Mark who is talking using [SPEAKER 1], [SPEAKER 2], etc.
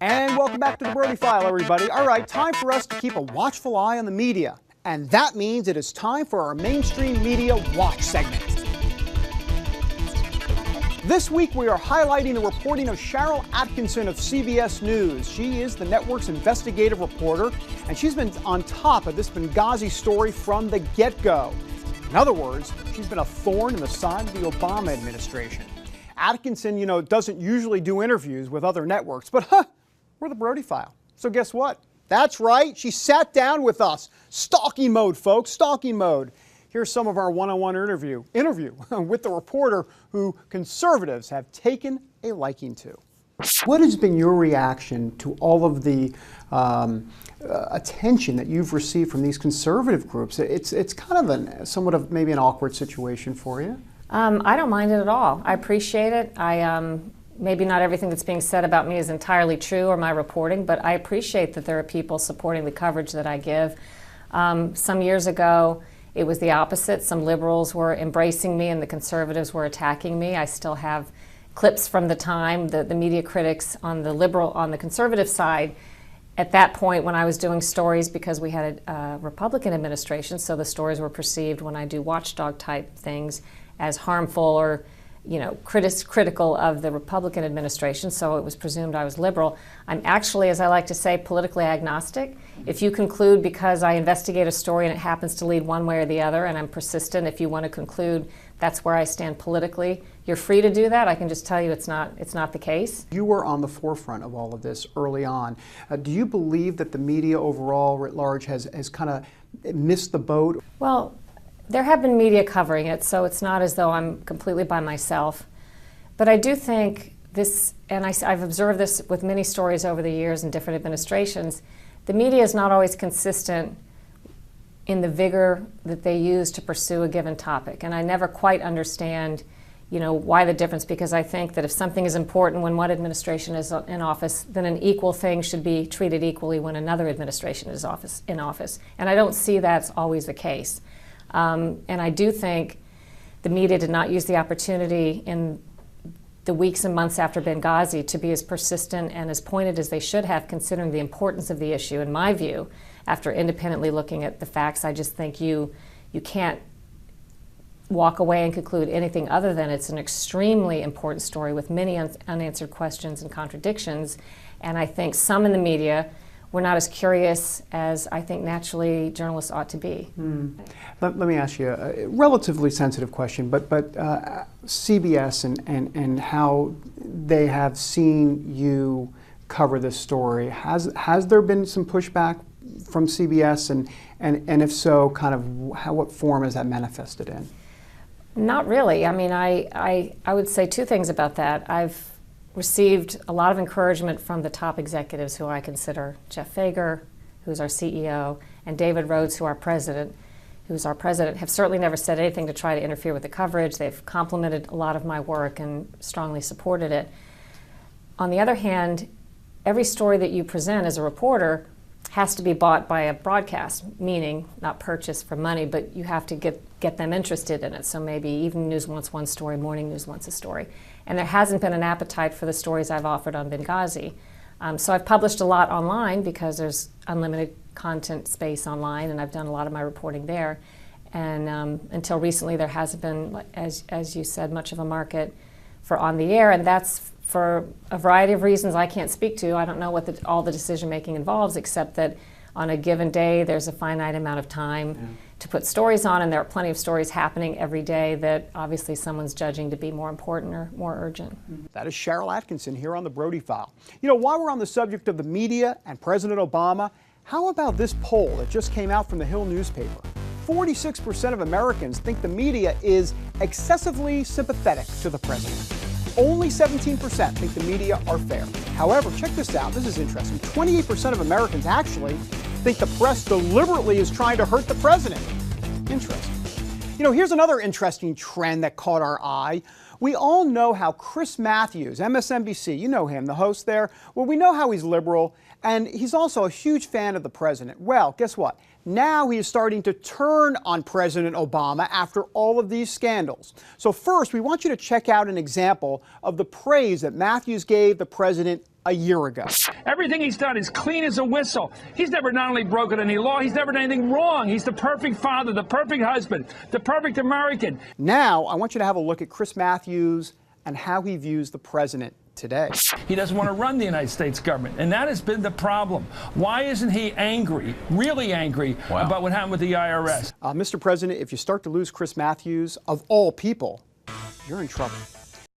[SPEAKER 1] And welcome back to the Brody File, everybody. All right, time for us to keep a watchful eye on the media. And that means it is time for our mainstream media watch segment. This week we are highlighting the reporting of Sharyl Attkisson of CBS News. She is the network's investigative reporter, and she's been on top of this Benghazi story from the get-go. In other words, she's been a thorn in the side of the Obama administration. Attkisson, doesn't usually do interviews with other networks, but we're the Brody File. So guess what? That's right, she sat down with us. Stalking mode, folks, stalking mode. Here's some of our one-on-one interview with the reporter who conservatives have taken a liking to. What has been your reaction to all of the attention that you've received from these conservative groups? It's kind of somewhat of maybe an awkward situation for you.
[SPEAKER 2] I don't mind it at all. I appreciate it. Maybe not everything that's being said about me is entirely true or my reporting, but I appreciate that there are people supporting the coverage that I give. Some years ago, it was the opposite. Some liberals were embracing me and the conservatives were attacking me. I still have clips from the time, the media critics on the conservative side. At that point, when I was doing stories, because we had a Republican administration, so the stories were perceived when I do watchdog type things as harmful or critical of the Republican administration, so it was presumed I was liberal. I'm actually, as I like to say, politically agnostic. If you conclude because I investigate a story and it happens to lead one way or the other, and I'm persistent, if you want to conclude that's where I stand politically, you're free to do that. I can just tell you it's not the case.
[SPEAKER 1] You were on the forefront of all of this early on. Do you believe that the media overall, writ large, has kind of missed the boat?
[SPEAKER 2] Well, there have been media covering it, so it's not as though I'm completely by myself. But I do think this, and I've observed this with many stories over the years in different administrations, the media is not always consistent in the vigor that they use to pursue a given topic. And I never quite understand, why the difference, because I think that if something is important when one administration is in office, then an equal thing should be treated equally when another administration is in office. And I don't see that's always the case. And I do think the media did not use the opportunity in the weeks and months after Benghazi to be as persistent and as pointed as they should have, considering the importance of the issue. In my view, after independently looking at the facts, I just think you can't walk away and conclude anything other than it's an extremely important story with many unanswered questions and contradictions. And I think some in the media we're not as curious as I think naturally journalists ought to be.
[SPEAKER 1] Let me ask you a relatively sensitive question, but CBS and how they have seen you cover this story, has there been some pushback from CBS, and if so, kind of what form has that manifested in?
[SPEAKER 2] Not really. I mean, I would say two things about that. I've received a lot of encouragement from the top executives who I consider Jeff Fager, who's our CEO, and David Rhodes, who's our president, have certainly never said anything to try to interfere with the coverage. They've complimented a lot of my work and strongly supported it. On the other hand, every story that you present as a reporter has to be bought by a broadcast, meaning not purchased for money, but you have to get them interested in it. So maybe Evening News wants one story, Morning News wants a story. And there hasn't been an appetite for the stories I've offered on Benghazi. So I've published a lot online because there's unlimited content space online, and I've done a lot of my reporting there. And until recently, there hasn't been, as you said, much of a market for on the air, and that's for a variety of reasons I can't speak to. I don't know what all the decision-making involves, except that on a given day, there's a finite amount of time to put stories on, and there are plenty of stories happening every day that obviously someone's judging to be more important or more urgent.
[SPEAKER 1] That is Sharyl Attkisson here on the Brody File. While we're on the subject of the media and President Obama, how about this poll that just came out from the Hill newspaper? 46% of Americans think the media is excessively sympathetic to the president. Only 17% think the media are fair. However, check this out. This is interesting. 28% of Americans actually think the press deliberately is trying to hurt the president. Interesting. Here's another interesting trend that caught our eye. We all know how Chris Matthews, MSNBC, you know him, the host there. Well, we know how he's liberal, and he's also a huge fan of the president. Well, guess what? Now he is starting to turn on President Obama after all of these scandals. So first, we want you to check out an example of the praise that Matthews gave the president a year ago.
[SPEAKER 3] Everything he's done is clean as a whistle. He's never not only broken any law, he's never done anything wrong. He's the perfect father, the perfect husband, the perfect American.
[SPEAKER 1] Now, I want you to have a look at Chris Matthews and how he views the president today.
[SPEAKER 3] He doesn't want to run the United States government, and that has been the problem. Why isn't he angry, really angry, about what happened with the IRS?
[SPEAKER 1] Mr. President, if you start to lose Chris Matthews, of all people, you're in trouble.